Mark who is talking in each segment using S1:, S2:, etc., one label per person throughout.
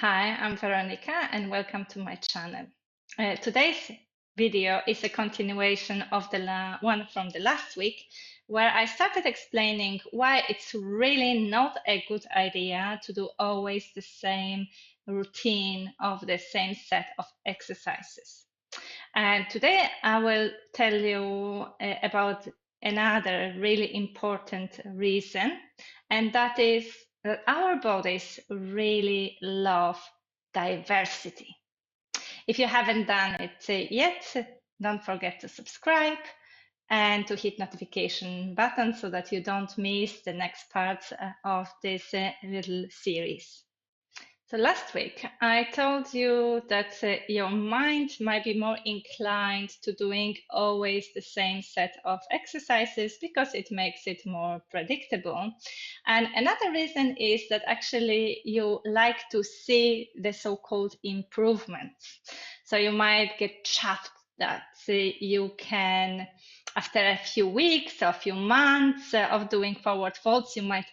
S1: Hi, I'm Veronica and welcome to my channel. Today's video is a continuation of the one from the last week, where I started explaining why it's really not a good idea to do always the same routine of the same set of exercises. And today I will tell you about another really important reason, and that is that our bodies really love diversity. If you haven't done it yet, don't forget to subscribe and to hit notification button so that you don't miss the next parts of this little series. So last week, I told you that your mind might be more inclined to doing always the same set of exercises because it makes it more predictable. And another reason is that actually you like to see the so-called improvements. So you might get chuffed that you can, after a few weeks or a few months of doing forward folds, you might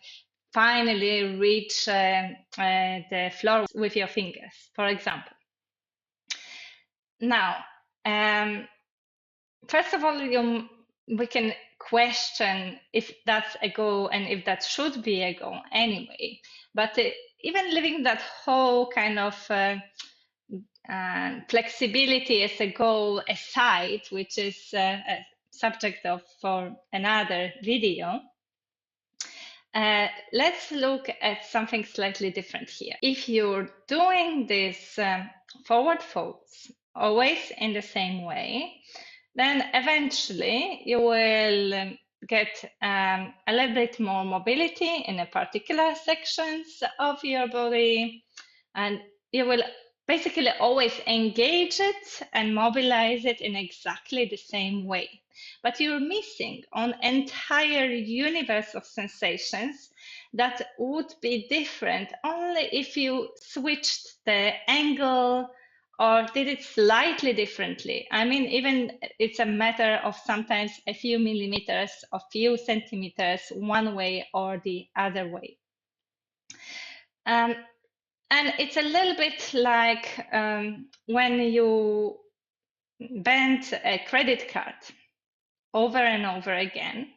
S1: finally reach the floor with your fingers, for example. Now, first of all, we can question if that's a goal and if that should be a goal anyway. But even leaving that whole kind of flexibility as a goal aside, which is a subject for another video, let's look at something slightly different here. If you're doing this forward folds always in the same way, then eventually you will get a little bit more mobility in a particular sections of your body, and you will basically always engage it and mobilize it in exactly the same way. But you're missing an entire universe of sensations that would be different only if you switched the angle or did it slightly differently. I mean, even it's a matter of sometimes a few millimeters, a few centimeters, one way or the other way. And it's a little bit like when you bend a credit card over and over again,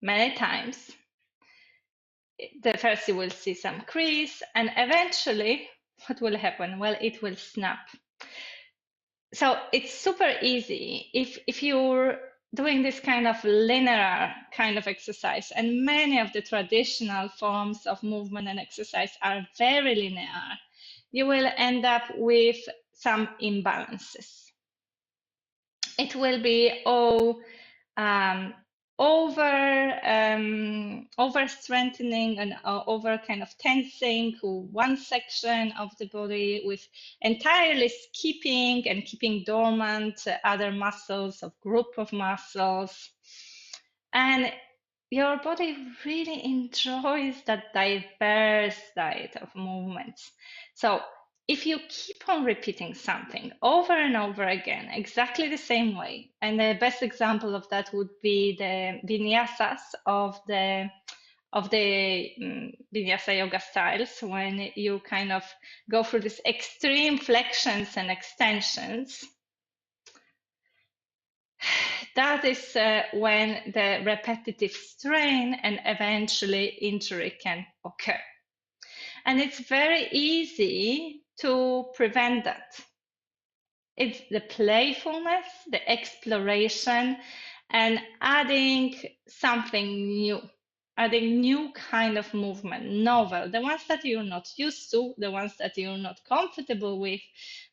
S1: many times. The first you will see some crease, and eventually what will happen? Well, it will snap. So it's super easy if you're doing this kind of linear kind of exercise, and many of the traditional forms of movement and exercise are very linear, you will end up with some imbalances. It will be over strengthening and over kind of tensing one section of the body with entirely skipping and keeping dormant other muscles or group of muscles. And your body really enjoys that diverse diet of movements. So if you keep on repeating something over and over again, exactly the same way, and the best example of that would be the vinyasas of the vinyasa yoga styles, when you kind of go through these extreme flexions and extensions. That is when the repetitive strain and eventually injury can occur. And it's very easy to prevent that. It's the playfulness, the exploration, and adding something new, adding new kind of movement, novel, the ones that you're not used to, the ones that you're not comfortable with,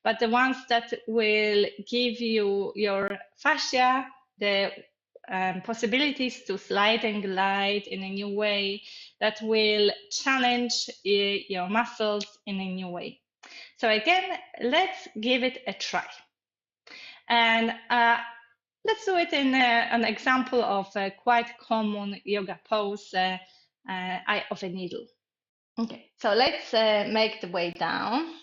S1: but the ones that will give you your fascia the possibilities to slide and glide in a new way, that will challenge your muscles in a new way. So again, let's give it a try. And let's do it in an example of a quite common yoga pose, eye of a needle. Okay, so let's make the way down.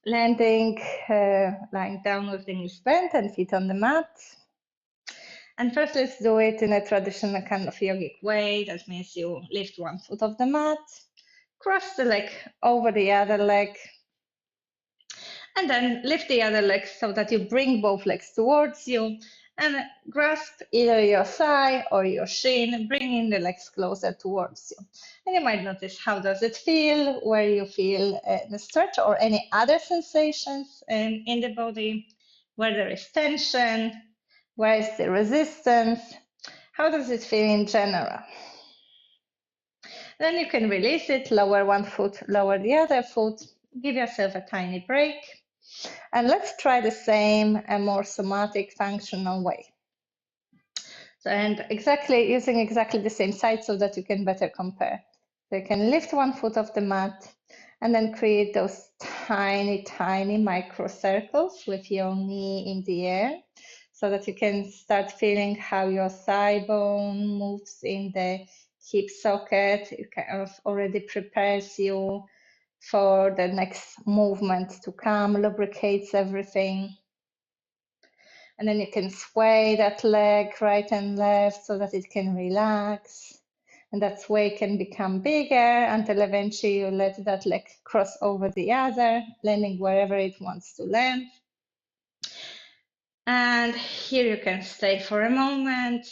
S1: Landing, lying down with the knees bent and feet on the mat. And first, let's do it in a traditional kind of yogic way. That means you lift one foot off the mat, cross the leg over the other leg, and then lift the other leg so that you bring both legs towards you and grasp either your thigh or your shin, bringing the legs closer towards you. And you might notice how does it feel, where you feel the stretch or any other sensations in the body, where there is tension, where is the resistance, how does it feel in general. Then you can release it, lower one foot, lower the other foot, give yourself a tiny break. And let's try the same, a more somatic, functional way. So, and using exactly the same side so that you can better compare. So you can lift one foot off the mat and then create those tiny, tiny micro circles with your knee in the air so that you can start feeling how your thigh bone moves in the hip socket. It kind of already prepares you for the next movement to come, lubricates everything. And then you can sway that leg right and left so that it can relax. And that sway can become bigger until eventually you let that leg cross over the other, landing wherever it wants to land. And here you can stay for a moment,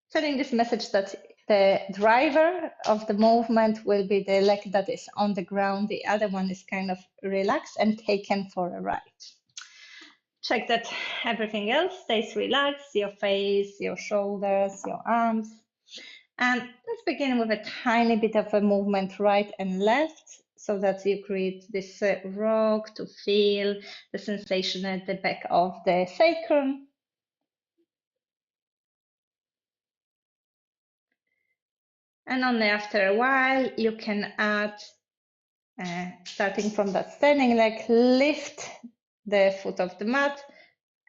S1: sending this message that the driver of the movement will be the leg that is on the ground. The other one is kind of relaxed and taken for a ride. Check that everything else stays relaxed, your face, your shoulders, your arms. And let's begin with a tiny bit of a movement right and left so that you create this rock to feel the sensation at the back of the sacrum. And only after a while you can add, starting from that standing leg, lift the foot off the mat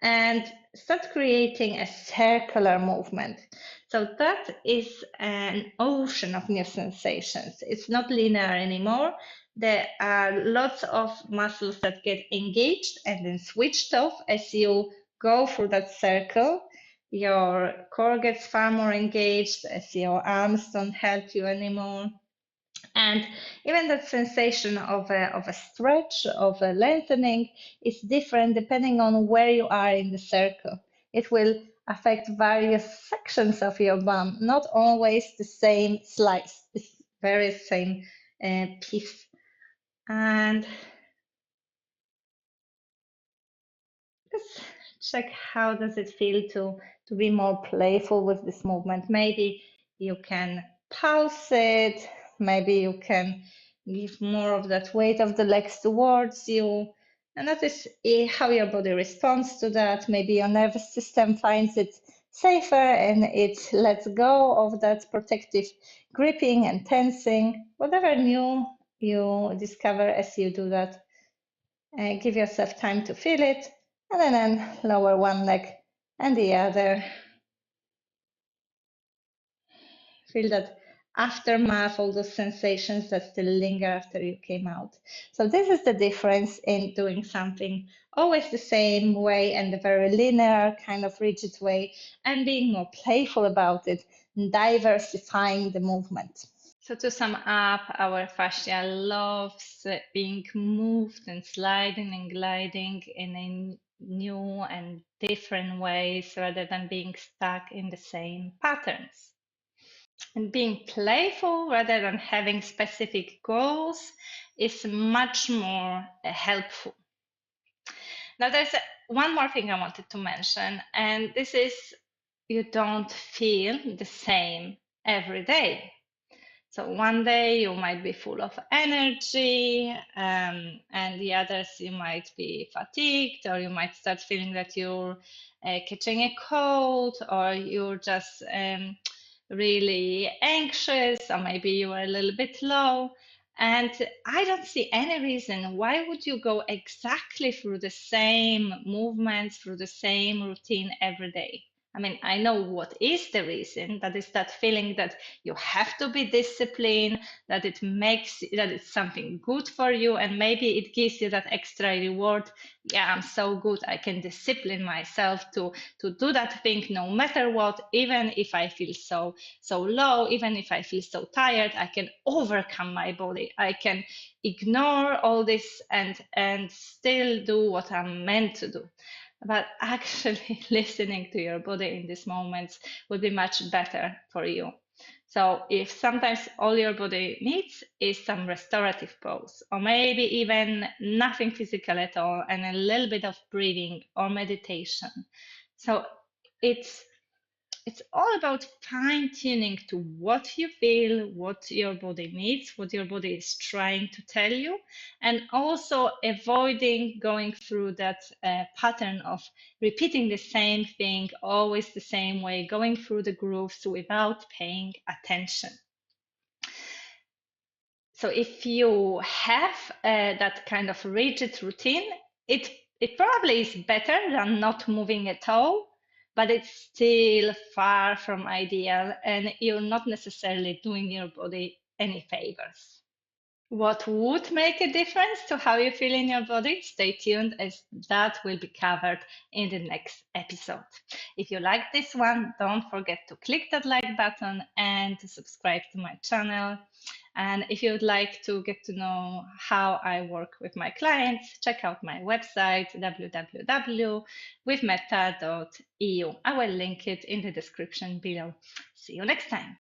S1: and start creating a circular movement. So that is an ocean of new sensations. It's not linear anymore. There are lots of muscles that get engaged and then switched off as you go through that circle. Your core gets far more engaged as your arms don't help you anymore. And even that sensation of a stretch, of a lengthening, is different depending on where you are in the circle. It will affect various sections of your bum, not always the same slice, the very same piece. And just check how does it feel to be more playful with this movement. Maybe you can pulse it, maybe you can give more of that weight of the legs towards you, and notice how your body responds to that. Maybe your nervous system finds it safer and it lets go of that protective gripping and tensing. Whatever new you discover as you do that, give yourself time to feel it, and then lower one leg and the other. Feel that aftermath, all those sensations that still linger after you came out. So this is the difference in doing something always the same way and the very linear, kind of rigid way, and being more playful about it, diversifying the movement. So to sum up, our fascia loves being moved and sliding and gliding in a new and different ways rather than being stuck in the same patterns. And being playful rather than having specific goals is much more helpful. Now, there's one more thing I wanted to mention, and this is you don't feel the same every day. So one day you might be full of energy, and the others you might be fatigued, or you might start feeling that you're catching a cold, or you're just really anxious, or maybe you are a little bit low. And I don't see any reason why would you go exactly through the same movements, through the same routine every day. I mean, I know what is the reason. That is that feeling that you have to be disciplined, that that it's something good for you, and maybe it gives you that extra reward. Yeah, I'm so good. I can discipline myself to do that thing no matter what, even if I feel so low, even if I feel so tired, I can overcome my body. I can ignore all this and still do what I'm meant to do. But actually listening to your body in these moments would be much better for you. So if sometimes all your body needs is some restorative pose, or maybe even nothing physical at all, and a little bit of breathing or meditation. So it's it's all about fine tuning to what you feel, what your body needs, what your body is trying to tell you, and also avoiding going through that pattern of repeating the same thing, always the same way, going through the grooves without paying attention. So if you have that kind of rigid routine, it probably is better than not moving at all, but it's still far from ideal, and you're not necessarily doing your body any favors. What would make a difference to how you feel in your body? Stay tuned, as that will be covered in the next episode. If you like this one, don't forget to click that like button and to subscribe to my channel. And if you would like to get to know how I work with my clients, check out my website, www.withmeta.eu. I will link it in the description below. See you next time.